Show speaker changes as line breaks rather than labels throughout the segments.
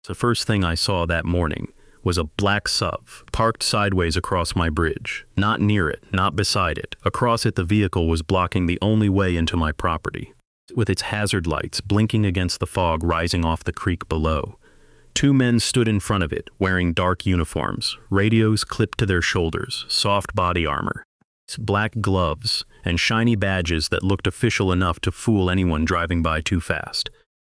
The first thing I saw that morning was a black SUV parked sideways across my bridge. Not near it, not beside it. Across it, the vehicle was blocking the only way into my property, with its hazard lights blinking against the fog rising off the creek below. Two men stood in front of it, wearing dark uniforms, radios clipped to their shoulders, soft body armor, black gloves, and shiny badges that looked official enough to fool anyone driving by too fast.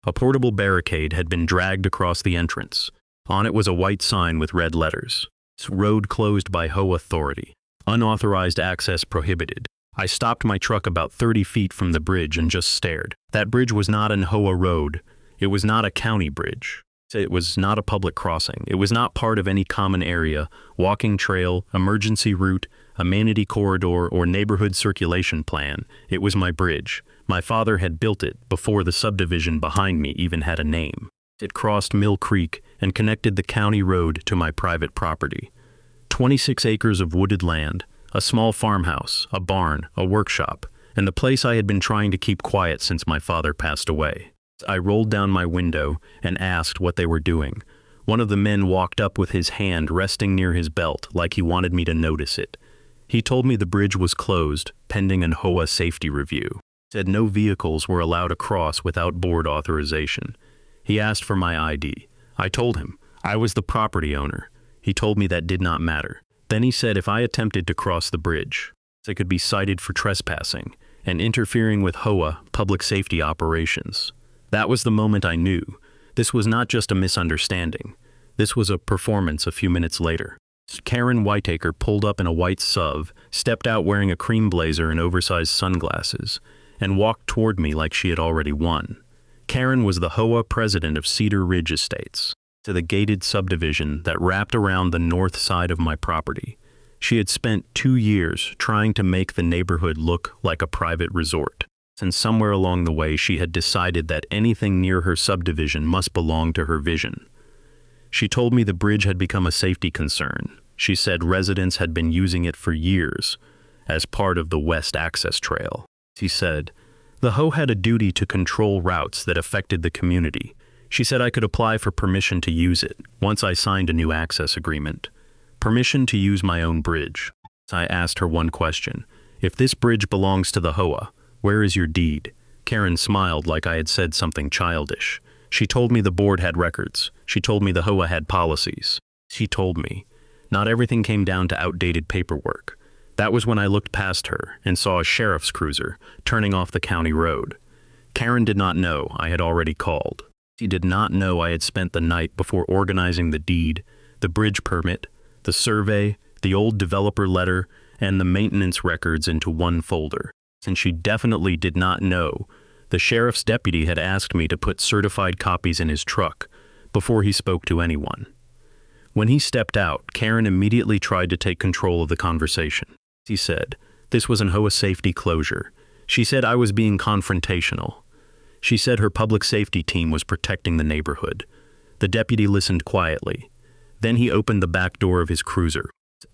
A portable barricade had been dragged across the entrance. On it was a white sign with red letters. Road closed by HOA authority. Unauthorized access prohibited. I stopped my truck about 30 feet from the bridge and just stared. That bridge was not an HOA road. It was not a county bridge. It was not a public crossing. It was not part of any common area, walking trail, emergency route, amenity corridor, or neighborhood circulation plan. It was my bridge. My father had built it before the subdivision behind me even had a name. It crossed Mill Creek and connected the county road to my private property. 26 acres of wooded land, a small farmhouse, a barn, a workshop, and the place I had been trying to keep quiet since my father passed away. I rolled down my window and asked what they were doing. One of the men walked up with his hand resting near his belt like he wanted me to notice it. He told me the bridge was closed, pending an HOA safety review. Said no vehicles were allowed across without board authorization. He asked for my ID. I told him I was the property owner. He told me that did not matter. Then he said if I attempted to cross the bridge, I could be cited for trespassing and interfering with HOA public safety operations. That was the moment I knew. This was not just a misunderstanding. This was a performance a few minutes later. Karen Whitaker pulled up in a white SUV, stepped out wearing a cream blazer and oversized sunglasses, and walked toward me like she had already won. Karen was the HOA president of Cedar Ridge Estates, to the gated subdivision that wrapped around the north side of my property. She had spent 2 years trying to make the neighborhood look like a private resort, and somewhere along the way she had decided that anything near her subdivision must belong to her vision. She told me the bridge had become a safety concern. She said residents had been using it for years as part of the West Access Trail. She said, the HOA had a duty to control routes that affected the community. She said I could apply for permission to use it once I signed a new access agreement. Permission to use my own bridge. I asked her one question. If this bridge belongs to the HOA, where is your deed? Karen smiled like I had said something childish. She told me the board had records. She told me the HOA had policies. She told me. Not everything came down to outdated paperwork. That was when I looked past her and saw a sheriff's cruiser turning off the county road. Karen did not know I had already called. She did not know I had spent the night before organizing the deed, the bridge permit, the survey, the old developer letter, and the maintenance records into one folder. And she definitely did not know the sheriff's deputy had asked me to put certified copies in his truck before he spoke to anyone. When he stepped out, Karen immediately tried to take control of the conversation. He said, this was an HOA safety closure. She said I was being confrontational. She said her public safety team was protecting the neighborhood. The deputy listened quietly. Then he opened the back door of his cruiser,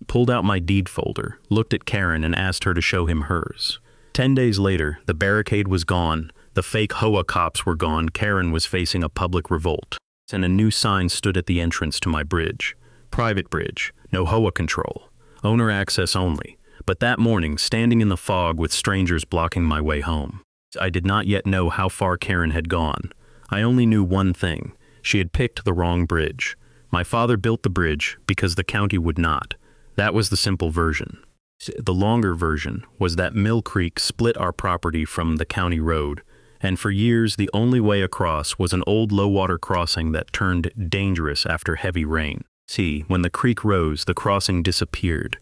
pulled out my deed folder, looked at Karen and asked her to show him hers. 10 days later, the barricade was gone, the fake HOA cops were gone, Karen was facing a public revolt, and a new sign stood at the entrance to my bridge. Private bridge, no HOA control, owner access only. But that morning, standing in the fog with strangers blocking my way home, I did not yet know how far Karen had gone. I only knew one thing. She had picked the wrong bridge. My father built the bridge because the county would not. That was the simple version. The longer version was that Mill Creek split our property from the county road, and for years the only way across was an old low-water crossing that turned dangerous after heavy rain. See, when the creek rose, the crossing disappeared.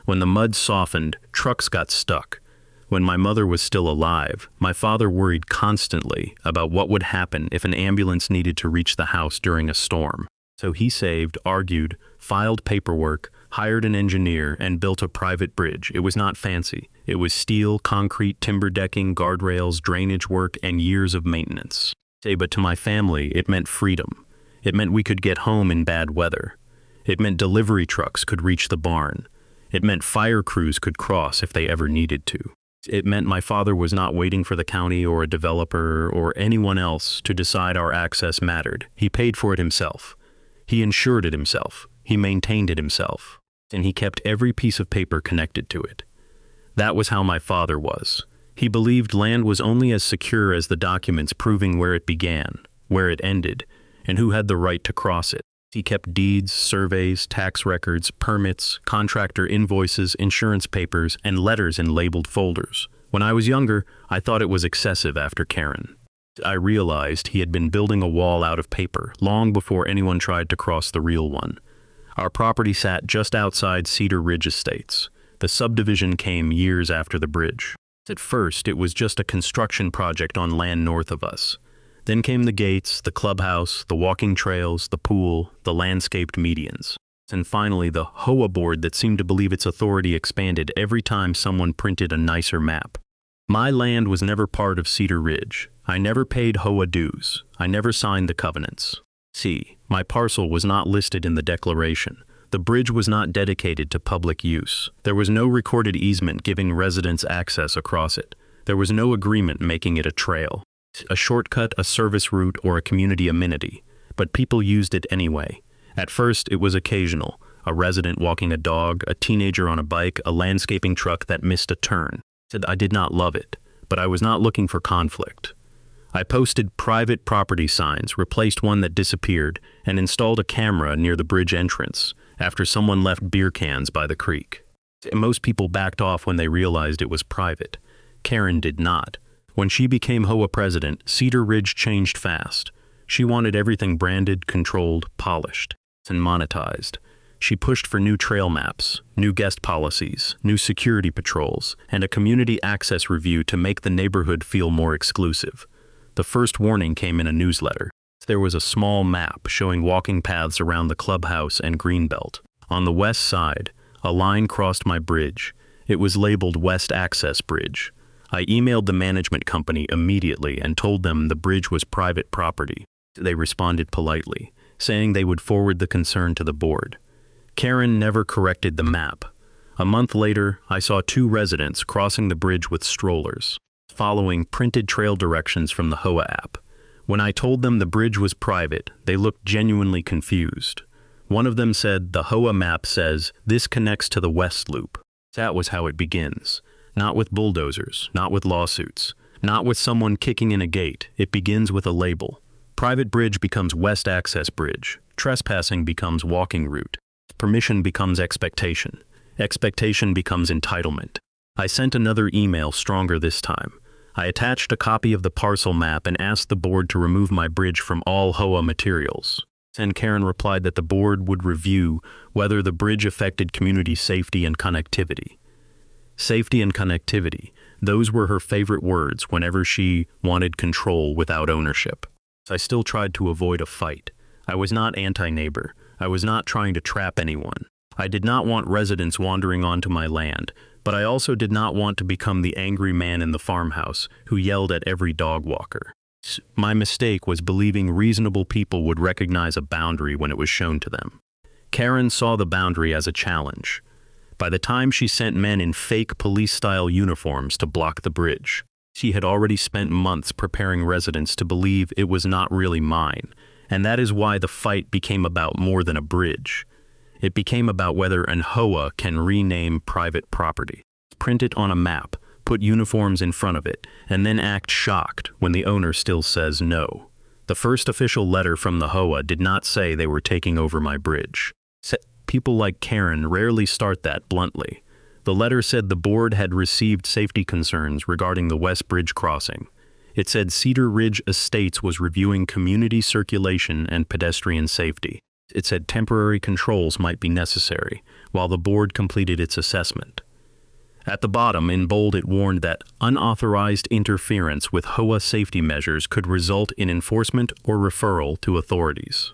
When the mud softened, trucks got stuck. When my mother was still alive, my father worried constantly about what would happen if an ambulance needed to reach the house during a storm. So he saved, argued, filed paperwork, hired an engineer, and built a private bridge. It was not fancy. It was steel, concrete, timber decking, guardrails, drainage work, and years of maintenance. But to my family, it meant freedom. It meant we could get home in bad weather. It meant delivery trucks could reach the barn. It meant fire crews could cross if they ever needed to. It meant my father was not waiting for the county or a developer or anyone else to decide our access mattered. He paid for it himself. He insured it himself. He maintained it himself. And he kept every piece of paper connected to it. That was how my father was. He believed land was only as secure as the documents proving where it began, where it ended, and who had the right to cross it. He kept deeds, surveys, tax records, permits, contractor invoices, insurance papers, and letters in labeled folders. When I was younger, I thought it was excessive after Karen. I realized he had been building a wall out of paper long before anyone tried to cross the real one. Our property sat just outside Cedar Ridge Estates. The subdivision came years after the bridge. At first, it was just a construction project on land north of us. Then came the gates, the clubhouse, the walking trails, the pool, the landscaped medians. And finally, the HOA board that seemed to believe its authority expanded every time someone printed a nicer map. My land was never part of Cedar Ridge. I never paid HOA dues. I never signed the covenants. See, my parcel was not listed in the declaration. The bridge was not dedicated to public use. There was no recorded easement giving residents access across it. There was no agreement making it a trail, a shortcut, a service route, or a community amenity. But people used it anyway. At first, it was occasional. A resident walking a dog, a teenager on a bike, a landscaping truck that missed a turn. I did not love it, but I was not looking for conflict. I posted private property signs, replaced one that disappeared, and installed a camera near the bridge entrance after someone left beer cans by the creek. Most people backed off when they realized it was private. Karen did not. When she became HOA president, Cedar Ridge changed fast. She wanted everything branded, controlled, polished, and monetized. She pushed for new trail maps, new guest policies, new security patrols, and a community access review to make the neighborhood feel more exclusive. The first warning came in a newsletter. There was a small map showing walking paths around the clubhouse and greenbelt. On the west side, a line crossed my bridge. It was labeled West Access Bridge. I emailed the management company immediately and told them the bridge was private property. They responded politely, saying they would forward the concern to the board. Karen never corrected the map. A month later, I saw 2 residents crossing the bridge with strollers, following printed trail directions from the HOA app. When I told them the bridge was private, they looked genuinely confused. One of them said, "The HOA map says this connects to the West Loop." That was how it begins. Not with bulldozers, not with lawsuits, not with someone kicking in a gate. It begins with a label. Private bridge becomes West Access Bridge. Trespassing becomes walking route. Permission becomes expectation. Expectation becomes entitlement. I sent another email, stronger this time. I attached a copy of the parcel map and asked the board to remove my bridge from all HOA materials. And Karen replied that the board would review whether the bridge affected community safety and connectivity. Safety and connectivity, those were her favorite words whenever she wanted control without ownership. I still tried to avoid a fight. I was not anti-neighbor. I was not trying to trap anyone. I did not want residents wandering onto my land, but I also did not want to become the angry man in the farmhouse who yelled at every dog walker. My mistake was believing reasonable people would recognize a boundary when it was shown to them. Karen saw the boundary as a challenge. By the time she sent men in fake police-style uniforms to block the bridge, she had already spent months preparing residents to believe it was not really mine, and that is why the fight became about more than a bridge. It became about whether an HOA can rename private property, print it on a map, put uniforms in front of it, and then act shocked when the owner still says no. The first official letter from the HOA did not say they were taking over my bridge. People like Karen rarely start that bluntly. The letter said the board had received safety concerns regarding the West Bridge crossing. It said Cedar Ridge Estates was reviewing community circulation and pedestrian safety. It said temporary controls might be necessary, while the board completed its assessment. At the bottom, in bold, it warned that unauthorized interference with HOA safety measures could result in enforcement or referral to authorities.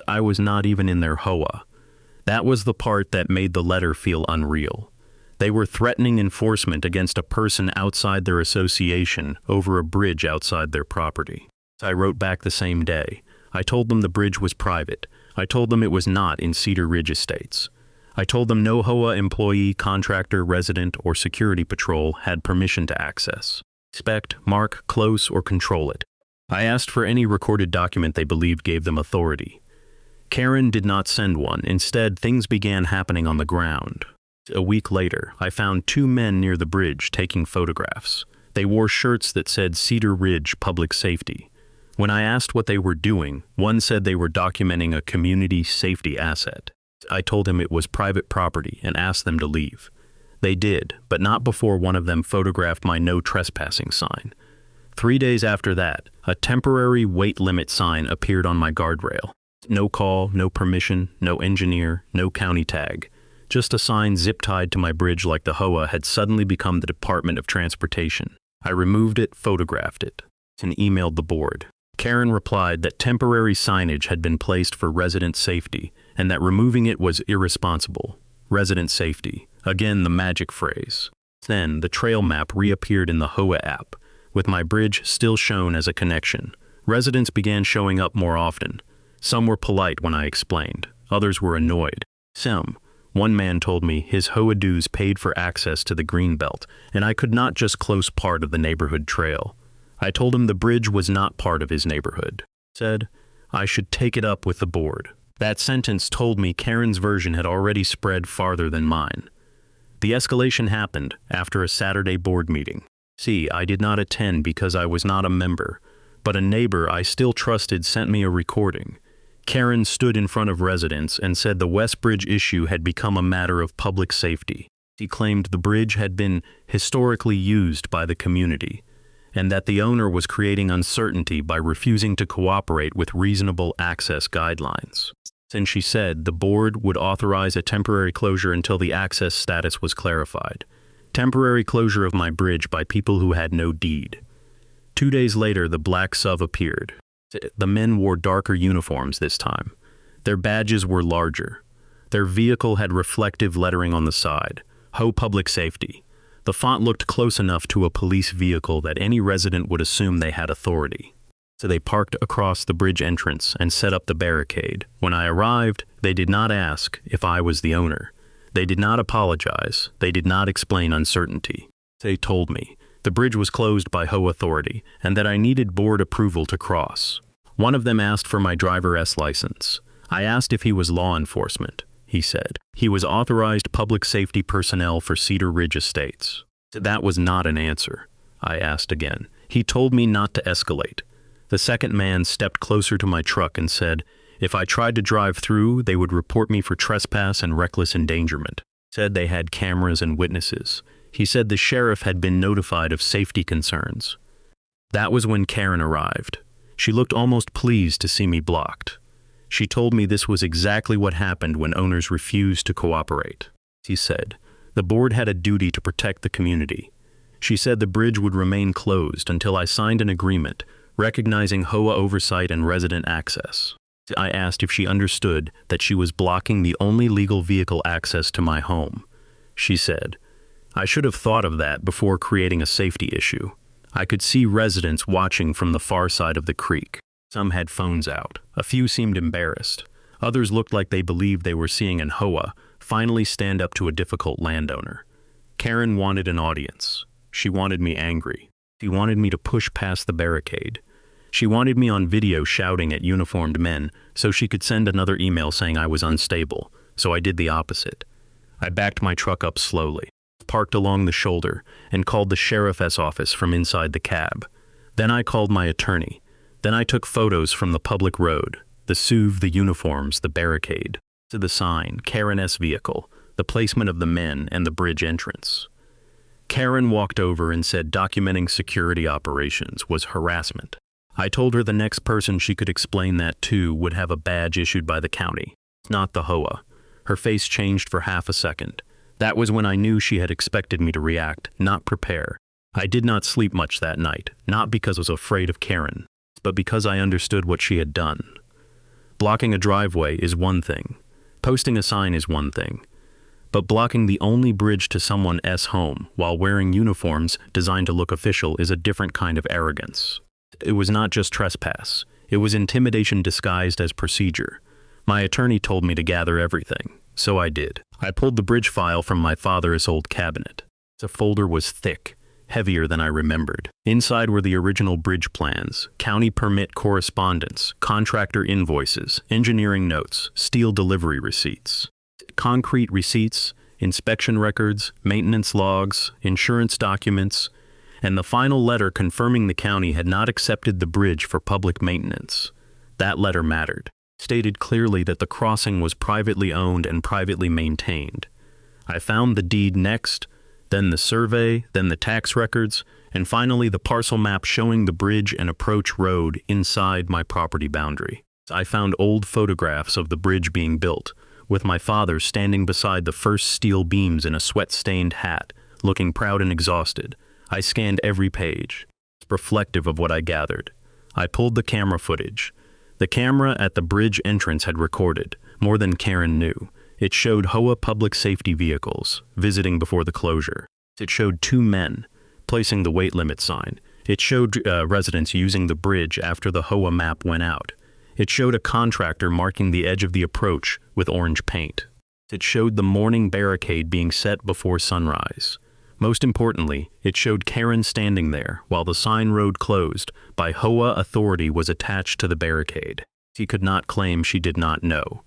I was not even in their HOA. That was the part that made the letter feel unreal. They were threatening enforcement against a person outside their association over a bridge outside their property. I wrote back the same day. I told them the bridge was private. I told them it was not in Cedar Ridge Estates. I told them no HOA employee, contractor, resident, or security patrol had permission to access, inspect, mark, close, or control it. I asked for any recorded document they believed gave them authority. Karen did not send one. Instead, things began happening on the ground. A week later, I found 2 men near the bridge taking photographs. They wore shirts that said Cedar Ridge Public Safety. When I asked what they were doing, one said they were documenting a community safety asset. I told him it was private property and asked them to leave. They did, but not before one of them photographed my no trespassing sign. 3 days after that, a temporary weight limit sign appeared on my guardrail. No call, no permission, no engineer, no county tag. Just a sign zip-tied to my bridge like the HOA had suddenly become the Department of Transportation. I removed it, photographed it, and emailed the board. Karen replied that temporary signage had been placed for resident safety and that removing it was irresponsible. Resident safety, again the magic phrase. Then the trail map reappeared in the HOA app, with my bridge still shown as a connection. Residents began showing up more often. Some were polite when I explained. Others were annoyed. One man told me his HOA dues paid for access to the greenbelt, and I could not just close part of the neighborhood trail. I told him the bridge was not part of his neighborhood. Said I should take it up with the board. That sentence told me Karen's version had already spread farther than mine. The escalation happened after a Saturday board meeting. See, I did not attend because I was not a member, but a neighbor I still trusted sent me a recording. Karen stood in front of residents and said the West Bridge issue had become a matter of public safety. She claimed the bridge had been historically used by the community, and that the owner was creating uncertainty by refusing to cooperate with reasonable access guidelines. And she said the board would authorize a temporary closure until the access status was clarified. Temporary closure of my bridge by people who had no deed. 2 days later, the black SUV appeared. The men wore darker uniforms this time. Their badges were larger. Their vehicle had reflective lettering on the side, HO Public Safety. The font looked close enough to a police vehicle that any resident would assume they had authority. So they parked across the bridge entrance and set up the barricade. When I arrived, they did not ask if I was the owner. They did not apologize. They did not explain uncertainty. They told me the bridge was closed by HO authority and that I needed board approval to cross. One of them asked for my driver's license. I asked if he was law enforcement. He said he was authorized public safety personnel for Cedar Ridge Estates. That was not an answer. I asked again. He told me not to escalate. The second man stepped closer to my truck and said if I tried to drive through, they would report me for trespass and reckless endangerment. Said they had cameras and witnesses. He said the sheriff had been notified of safety concerns. That was when Karen arrived. She looked almost pleased to see me blocked. She told me this was exactly what happened when owners refused to cooperate. She said the board had a duty to protect the community. She said the bridge would remain closed until I signed an agreement recognizing HOA oversight and resident access. I asked if she understood that she was blocking the only legal vehicle access to my home. She said, I should have thought of that before creating a safety issue. I could see residents watching from the far side of the creek. Some had phones out. A few seemed embarrassed. Others looked like they believed they were seeing an HOA finally stand up to a difficult landowner. Karen wanted an audience. She wanted me angry. She wanted me to push past the barricade. She wanted me on video shouting at uniformed men so she could send another email saying I was unstable, so I did the opposite. I backed my truck up slowly, parked along the shoulder, and called the sheriff's office from inside the cab. Then I called my attorney. Then I took photos from the public road, the SUV, the uniforms, the barricade, to the sign, Karen's vehicle, the placement of the men, and the bridge entrance. Karen walked over and said documenting security operations was harassment. I told her the next person she could explain that to would have a badge issued by the county, not the HOA. Her face changed for half a second. That was when I knew she had expected me to react, not prepare. I did not sleep much that night, not because I was afraid of Karen, but because I understood what she had done. Blocking a driveway is one thing. Posting a sign is one thing. But blocking the only bridge to someone's home while wearing uniforms designed to look official is a different kind of arrogance. It was not just trespass. It was intimidation disguised as procedure. My attorney told me to gather everything. So I did. I pulled the bridge file from my father's old cabinet. The folder was thick, heavier than I remembered. Inside were the original bridge plans, county permit correspondence, contractor invoices, engineering notes, steel delivery receipts, concrete receipts, inspection records, maintenance logs, insurance documents, and the final letter confirming the county had not accepted the bridge for public maintenance. That letter mattered. It stated clearly that the crossing was privately owned and privately maintained. I found the deed next, then the survey, then the tax records, and finally the parcel map showing the bridge and approach road inside my property boundary. I found old photographs of the bridge being built, with my father standing beside the first steel beams in a sweat-stained hat, looking proud and exhausted. I scanned every page, reflective of what I gathered. I pulled the camera footage. The camera at the bridge entrance had recorded, more than Karen knew. It showed HOA public safety vehicles, visiting before the closure. It showed 2 men, placing the weight limit sign. It showed residents using the bridge after the HOA map went out. It showed a contractor marking the edge of the approach with orange paint. It showed the morning barricade being set before sunrise. Most importantly, it showed Karen standing there while the sign road closed by HOA authority was attached to the barricade. She could not claim she did not know.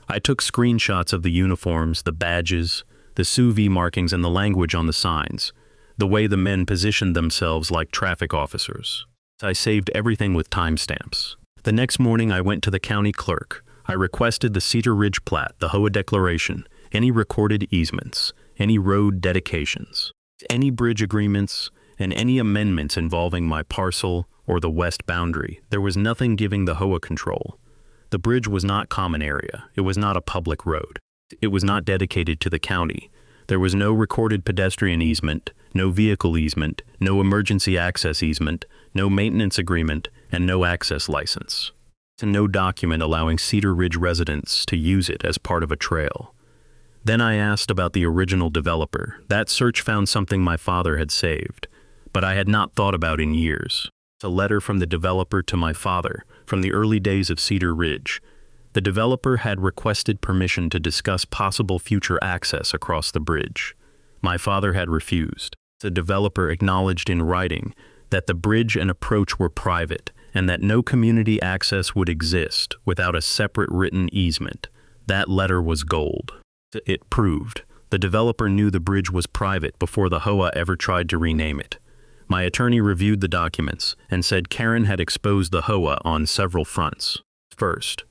I took screenshots of the uniforms, the badges, the SUV markings, and the language on the signs, the way the men positioned themselves like traffic officers. I saved everything with timestamps. The next morning I went to the county clerk. I requested the Cedar Ridge plat, the HOA declaration, any recorded easements, any road dedications, any bridge agreements, and any amendments involving my parcel or the west boundary. There was nothing giving the HOA control. The bridge was not common area. It was not a public road. It was not dedicated to the county. There was no recorded pedestrian easement, no vehicle easement, no emergency access easement, no maintenance agreement, and no access license. And no document allowing Cedar Ridge residents to use it as part of a trail. Then I asked about the original developer. That search found something my father had saved, but I had not thought about in years. A letter from the developer to my father from the early days of Cedar Ridge. The developer had requested permission to discuss possible future access across the bridge. My father had refused. The developer acknowledged in writing that the bridge and approach were private and that no community access would exist without a separate written easement. That letter was gold. It proved the developer knew the bridge was private before the HOA ever tried to rename it. My attorney reviewed the documents and said Karen had exposed the HOA on several fronts. First,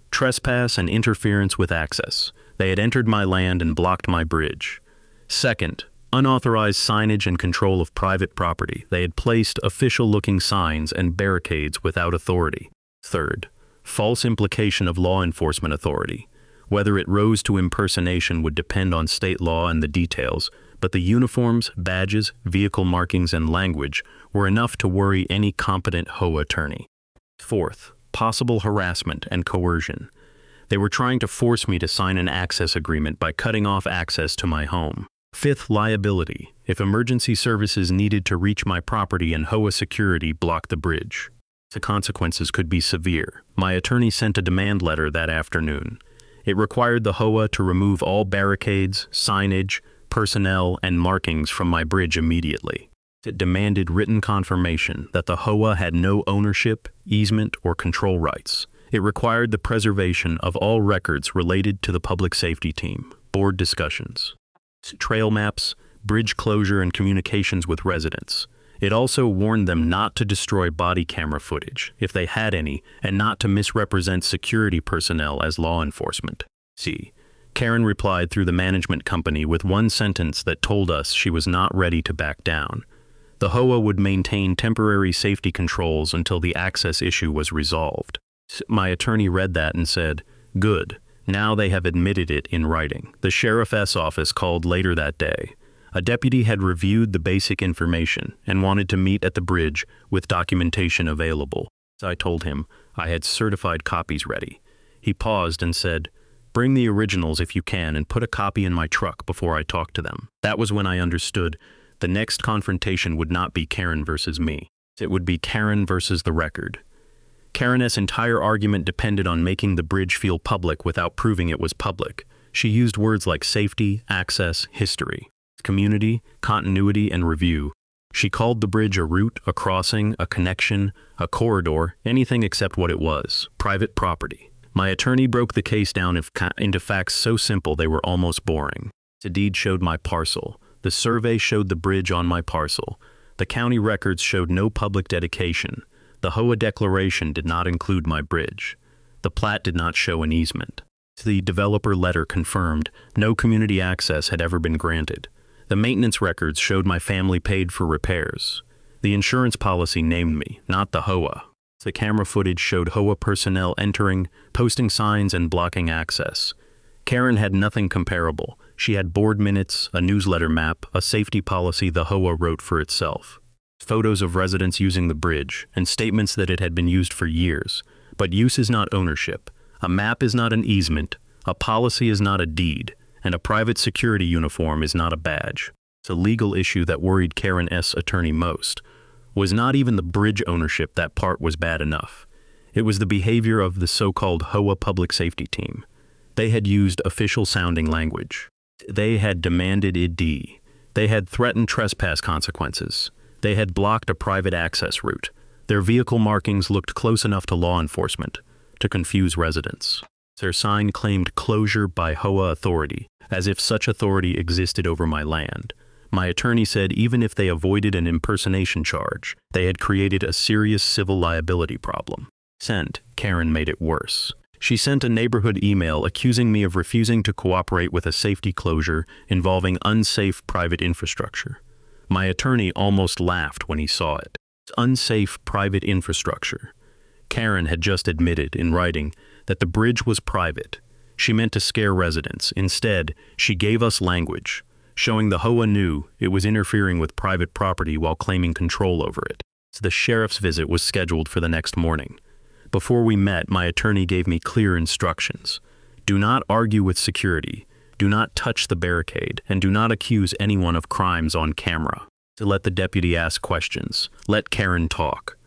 trespass and interference with access. They had entered my land and blocked my bridge. Second, unauthorized signage and control of private property. They had placed official-looking signs and barricades without authority. Third, false implication of law enforcement authority. Whether it rose to impersonation would depend on state law and the details, but the uniforms, badges, vehicle markings, and language were enough to worry any competent HOA attorney. Fourth, possible harassment and coercion. They were trying to force me to sign an access agreement by cutting off access to my home. Fifth, liability. If emergency services needed to reach my property and HOA security blocked the bridge, the consequences could be severe. My attorney sent a demand letter that afternoon. It required the HOA to remove all barricades, signage, personnel, and markings from my bridge immediately. It demanded written confirmation that the HOA had no ownership, easement, or control rights. It required the preservation of all records related to the public safety team, board discussions, trail maps, bridge closure, and communications with residents. It also warned them not to destroy body camera footage, if they had any, and not to misrepresent security personnel as law enforcement. See, Karen replied through the management company with one sentence that told us she was not ready to back down. The HOA would maintain temporary safety controls until the access issue was resolved. My attorney read that and said, "Good, now they have admitted it in writing." The sheriff's office called later that day. A deputy had reviewed the basic information and wanted to meet at the bridge with documentation available. I told him I had certified copies ready. He paused and said, "Bring the originals if you can and put a copy in my truck before I talk to them." That was when I understood the next confrontation would not be Karen versus me. It would be Karen versus the record. Karen's entire argument depended on making the bridge feel public without proving it was public. She used words like safety, access, history, community, continuity, and review. She called the bridge a route, a crossing, a connection, a corridor, anything except what it was: private property. My attorney broke the case down into facts so simple they were almost boring. The deed showed my parcel. The survey showed the bridge on my parcel. The county records showed no public dedication. The HOA declaration did not include my bridge. The plat did not show an easement. The developer letter confirmed no community access had ever been granted. The maintenance records showed my family paid for repairs. The insurance policy named me, not the HOA. The camera footage showed HOA personnel entering, posting signs, and blocking access. Karen had nothing comparable. She had board minutes, a newsletter map, a safety policy the HOA wrote for itself, photos of residents using the bridge, and statements that it had been used for years. But use is not ownership. A map is not an easement. A policy is not a deed. And a private security uniform is not a badge. The legal issue that worried Karen S. attorney most was not even the bridge ownership. That part was bad enough. It was the behavior of the so-called HOA public safety team. They had used official-sounding language. They had demanded ID. They had threatened trespass consequences. They had blocked a private access route. Their vehicle markings looked close enough to law enforcement to confuse residents. Their sign claimed closure by HOA authority, as if such authority existed over my land. My attorney said even if they avoided an impersonation charge, they had created a serious civil liability problem. Karen made it worse. She sent a neighborhood email accusing me of refusing to cooperate with a safety closure involving unsafe private infrastructure. My attorney almost laughed when he saw it. Unsafe private infrastructure. Karen had just admitted in writing that the bridge was private. She meant to scare residents. Instead, she gave us language, showing the HOA knew it was interfering with private property while claiming control over it. The sheriff's visit was scheduled for the next morning. Before we met, my attorney gave me clear instructions. Do not argue with security. Do not touch the barricade, and do not accuse anyone of crimes on camera. To let the deputy ask questions. Let Karen talk.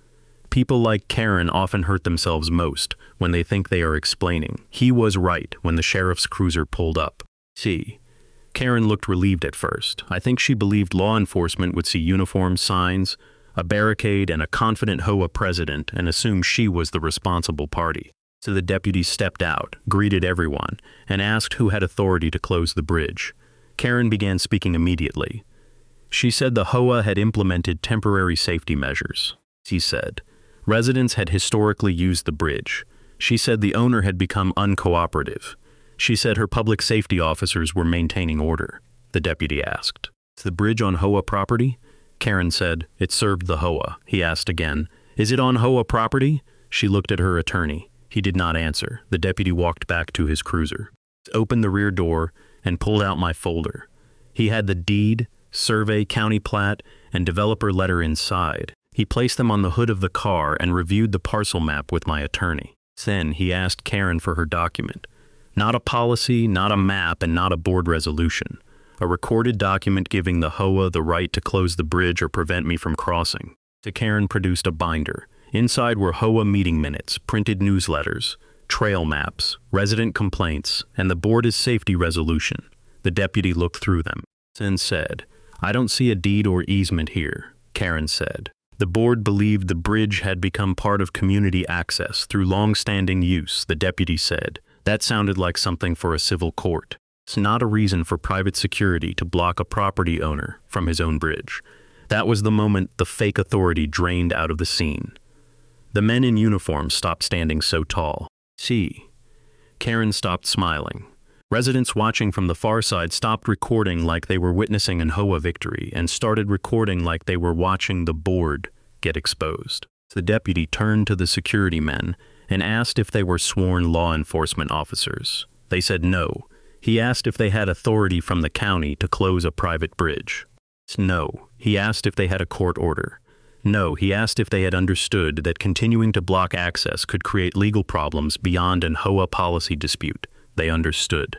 People like Karen often hurt themselves most when they think they are explaining. He was right when the sheriff's cruiser pulled up. Karen looked relieved at first. I think she believed law enforcement would see uniforms, signs, a barricade, and a confident HOA president and assume she was the responsible party. So the deputy stepped out, greeted everyone, and asked who had authority to close the bridge. Karen began speaking immediately. She said the HOA had implemented temporary safety measures. She said residents had historically used the bridge. She said the owner had become uncooperative. She said her public safety officers were maintaining order. The deputy asked, "Is the bridge on HOA property?" Karen said, "It served the HOA." He asked again, "Is it on HOA property?" She looked at her attorney. He did not answer. The deputy walked back to his cruiser, opened the rear door, and pulled out my folder. He had the deed, survey, county plat, and developer letter inside. He placed them on the hood of the car and reviewed the parcel map with my attorney. Then he asked Karen for her document. Not a policy, not a map, and not a board resolution. A recorded document giving the HOA the right to close the bridge or prevent me from crossing. Karen produced a binder. Inside were HOA meeting minutes, printed newsletters, trail maps, resident complaints, and the board's safety resolution. The deputy looked through them and said, "I don't see a deed or easement here," Karen said. The board believed the bridge had become part of community access through long-standing use, the deputy said. That sounded like something for a civil court. It's not a reason for private security to block a property owner from his own bridge. That was the moment the fake authority drained out of the scene. The men in uniform stopped standing so tall. Karen stopped smiling. Residents watching from the far side stopped recording like they were witnessing an HOA victory and started recording like they were watching the board get exposed. The deputy turned to the security men and asked if they were sworn law enforcement officers. They said no. He asked if they had authority from the county to close a private bridge. No. He asked if they had a court order. No. He asked if they had understood that continuing to block access could create legal problems beyond an HOA policy dispute. They understood.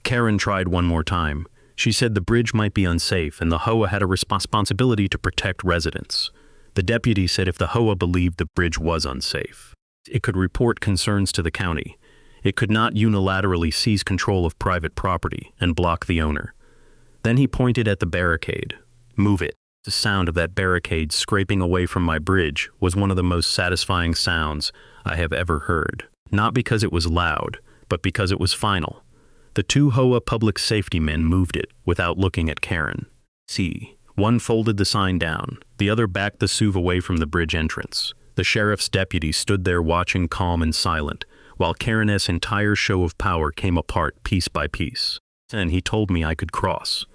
Karen tried one more time. She said the bridge might be unsafe and the HOA had a responsibility to protect residents. The deputy said if the HOA believed the bridge was unsafe, it could report concerns to the county. It could not unilaterally seize control of private property and block the owner. Then he pointed at the barricade. Move it. The sound of that barricade scraping away from my bridge was one of the most satisfying sounds I have ever heard. Not because it was loud, but because it was final. The two HOA public safety men moved it without looking at Karen. See, one folded the sign down, the other backed the SUV away from the bridge entrance. The sheriff's deputy stood there watching, calm and silent, while Karen's entire show of power came apart piece by piece. Then he told me I could cross.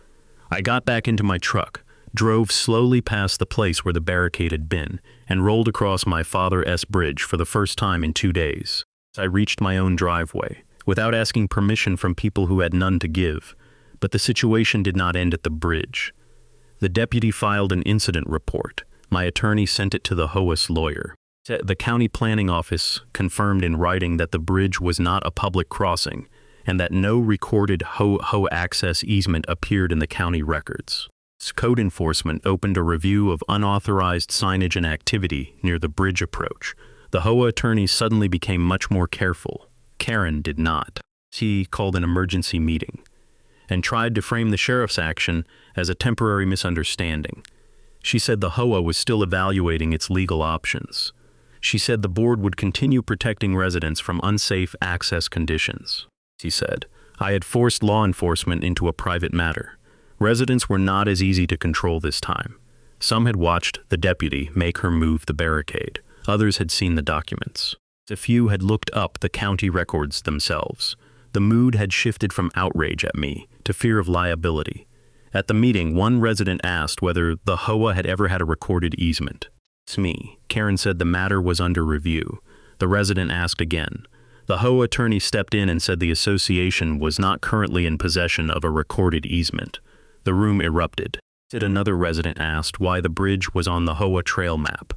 I got back into my truck, drove slowly past the place where the barricade had been, and rolled across my father's bridge for the first time in 2 days. I reached my own driveway, without asking permission from people who had none to give. But the situation did not end at the bridge. The deputy filed an incident report. My attorney sent it to the HOA's lawyer. The county planning office confirmed in writing that the bridge was not a public crossing, and that no recorded HOA access easement appeared in the county records. Code enforcement opened a review of unauthorized signage and activity near the bridge approach. The HOA attorney suddenly became much more careful. Karen did not. She called an emergency meeting and tried to frame the sheriff's action as a temporary misunderstanding. She said the HOA was still evaluating its legal options. She said the board would continue protecting residents from unsafe access conditions. She said, I had forced law enforcement into a private matter. Residents were not as easy to control this time. Some had watched the deputy make her move the barricade. Others had seen the documents. A few had looked up the county records themselves. The mood had shifted from outrage at me to fear of liability. At the meeting, one resident asked whether the HOA had ever had a recorded easement. It's me. Karen said the matter was under review. The resident asked again. The HOA attorney stepped in and said the association was not currently in possession of a recorded easement. The room erupted. Another resident asked why the bridge was on the HOA trail map.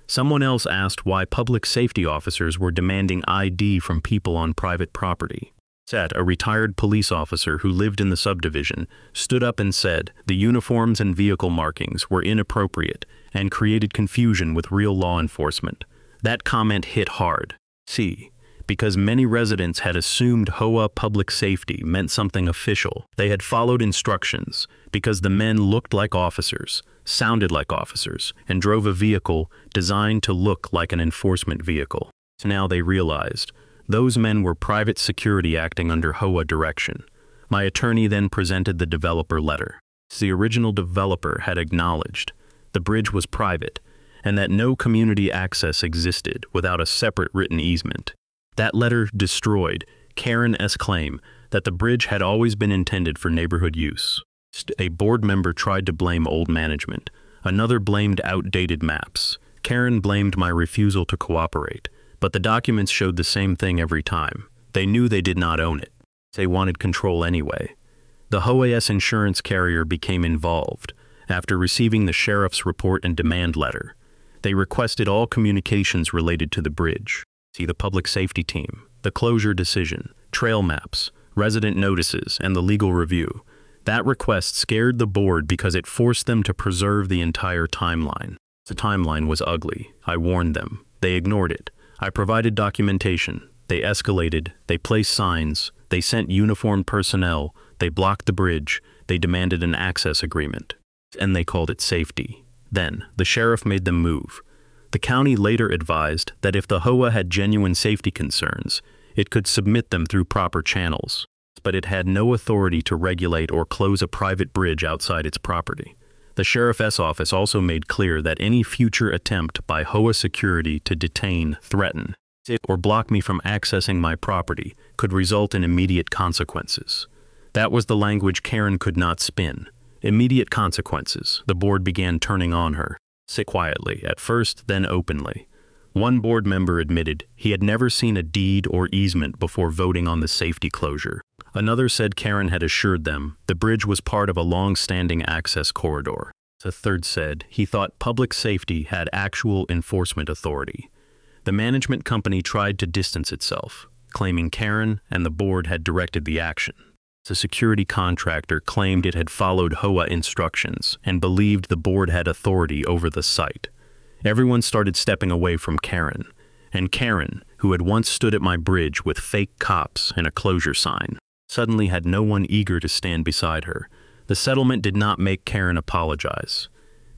Someone else asked why public safety officers were demanding ID from people on private property. A retired police officer who lived in the subdivision stood up and said the uniforms and vehicle markings were inappropriate and created confusion with real law enforcement. That comment hit hard. Because many residents had assumed HOA public safety meant something official. They had followed instructions because the men looked like officers, sounded like officers, and drove a vehicle designed to look like an enforcement vehicle. Now they realized those men were private security acting under HOA direction. My attorney then presented the developer letter. The original developer had acknowledged the bridge was private and that no community access existed without a separate written easement. That letter destroyed Karen's claim that the bridge had always been intended for neighborhood use. A board member tried to blame old management. Another blamed outdated maps. Karen blamed my refusal to cooperate. But the documents showed the same thing every time. They knew they did not own it. They wanted control anyway. The HOA's insurance carrier became involved. After receiving the sheriff's report and demand letter, they requested all communications related to the bridge. The public safety team, the closure decision, trail maps, resident notices, and the legal review. That request scared the board because it forced them to preserve the entire timeline. The timeline was ugly. I warned them. They ignored it. I provided documentation. They escalated. They placed signs. They sent uniformed personnel. They blocked the bridge. They demanded an access agreement. And they called it safety. Then, the sheriff made them move. The county later advised that if the HOA had genuine safety concerns, it could submit them through proper channels, but it had no authority to regulate or close a private bridge outside its property. The sheriff's office also made clear that any future attempt by HOA security to detain, threaten, or block me from accessing my property could result in immediate consequences. That was the language Karen could not spin. Immediate consequences. The board began turning on her. Quietly, at first, then openly. One board member admitted he had never seen a deed or easement before voting on the safety closure. Another said Karen had assured them the bridge was part of a long-standing access corridor. A third said he thought public safety had actual enforcement authority. The management company tried to distance itself, claiming Karen and the board had directed the action. The security contractor claimed it had followed HOA instructions and believed the board had authority over the site. Everyone started stepping away from Karen, And Karen, who had once stood at my bridge with fake cops and a closure sign, suddenly had no one eager to stand beside her. The settlement did not make Karen apologize.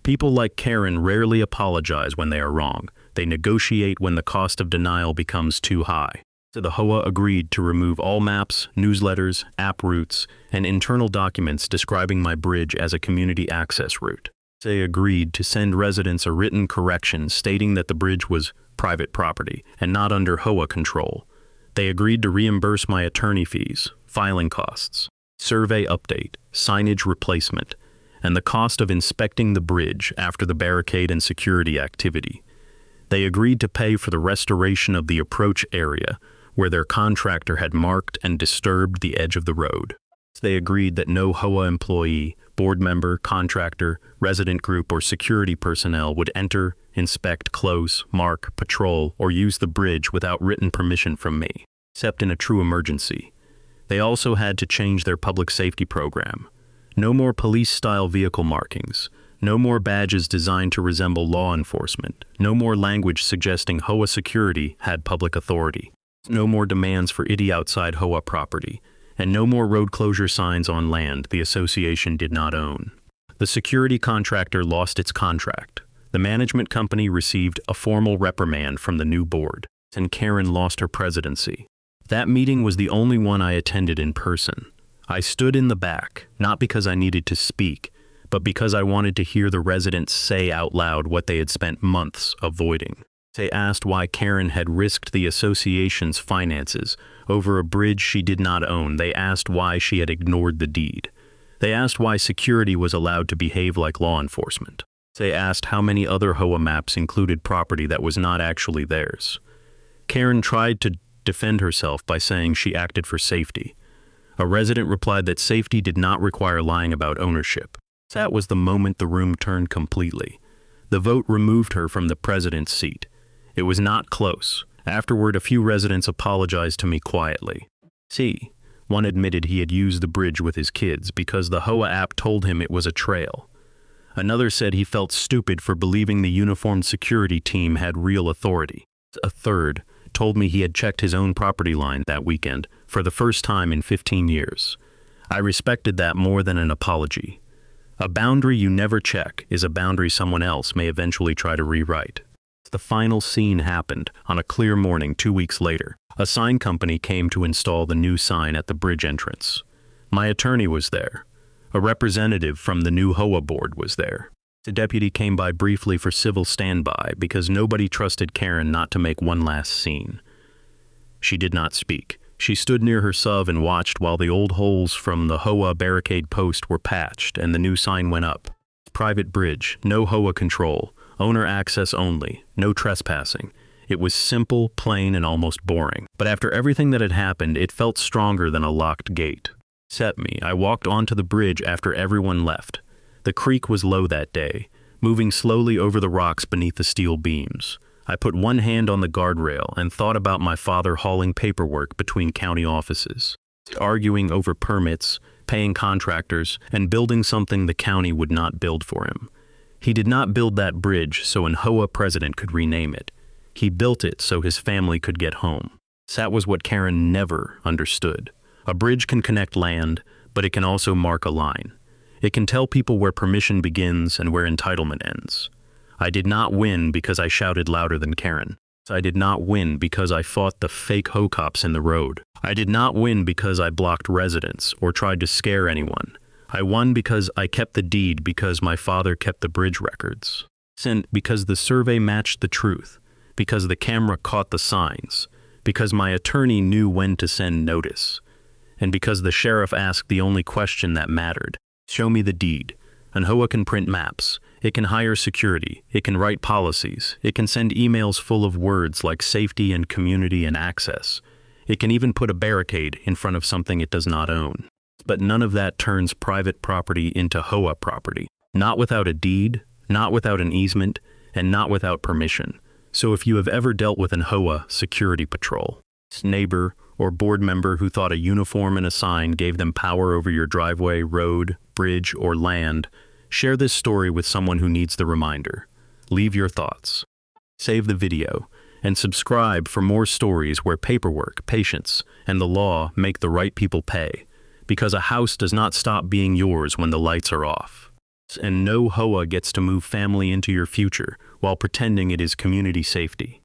People like Karen rarely apologize when they are wrong. They negotiate when the cost of denial becomes too high. So the HOA agreed to remove all maps, newsletters, app routes, and internal documents describing my bridge as a community access route. They agreed to send residents a written correction stating that the bridge was private property and not under HOA control. They agreed to reimburse my attorney fees, filing costs, survey update, signage replacement, and the cost of inspecting the bridge after the barricade and security activity. They agreed to pay for the restoration of the approach area where their contractor had marked and disturbed the edge of the road. They agreed that no HOA employee, board member, contractor, resident group, or security personnel would enter, inspect, close, mark, patrol, or use the bridge without written permission from me, except in a true emergency. They also had to change their public safety program. No more police-style vehicle markings. No more badges designed to resemble law enforcement. No more language suggesting HOA security had public authority. No more demands for outside HOA property. And no more road closure signs on land the association did not own. The security contractor lost its contract. The management company received a formal reprimand from the new board, and Karen lost her presidency. That meeting was the only one I attended in person. I stood in the back, not because I needed to speak, but because I wanted to hear the residents say out loud what they had spent months avoiding. They asked why Karen had risked the association's finances over a bridge she did not own. They asked why she had ignored the deed. They asked why security was allowed to behave like law enforcement. They asked how many other HOA maps included property that was not actually theirs. Karen tried to defend herself by saying she acted for safety. A resident replied that safety did not require lying about ownership. That was the moment the room turned completely. The vote removed her from the president's seat. It was not close. Afterward, a few residents apologized to me quietly. One admitted he had used the bridge with his kids because the HOA app told him it was a trail. Another said he felt stupid for believing the uniformed security team had real authority. A third told me he had checked his own property line that weekend for the first time in 15 years. I respected that more than an apology. A boundary you never check is a boundary someone else may eventually try to rewrite. The final scene happened on a clear morning 2 weeks later. A sign company came to install the new sign at the bridge entrance. My attorney was there. A representative from the new HOA board was there. The deputy came by briefly for civil standby because nobody trusted Karen not to make one last scene. She did not speak. She stood near her sub and watched while the old holes from the HOA barricade post were patched and the new sign went up. Private bridge, no HOA control. Owner access only, no trespassing. It was simple, plain, and almost boring. But after everything that had happened, it felt stronger than a locked gate. I walked onto the bridge after everyone left. The creek was low that day, moving slowly over the rocks beneath the steel beams. I put one hand on the guardrail and thought about my father hauling paperwork between county offices, arguing over permits, paying contractors, and building something the county would not build for him. He did not build that bridge so an HOA president could rename it. He built it so his family could get home. That was what Karen never understood. A bridge can connect land, but it can also mark a line. It can tell people where permission begins and where entitlement ends. I did not win because I shouted louder than Karen. I did not win because I fought the fake HOA cops in the road. I did not win because I blocked residents or tried to scare anyone. I won because I kept the deed because my father kept the bridge records. Because the survey matched the truth. Because the camera caught the signs. Because my attorney knew when to send notice. And because the sheriff asked the only question that mattered. Show me the deed. An HOA can print maps. It can hire security. It can write policies. It can send emails full of words like safety and community and access. It can even put a barricade in front of something it does not own. But none of that turns private property into HOA property. Not without a deed, not without an easement, and not without permission. So if you have ever dealt with an HOA security patrol, neighbor, or board member who thought a uniform and a sign gave them power over your driveway, road, bridge, or land, share this story with someone who needs the reminder. Leave your thoughts. Save the video and subscribe for more stories where paperwork, patience, and the law make the right people pay. Because a house does not stop being yours when the lights are off. And no HOA gets to move family into your future while pretending it is community safety.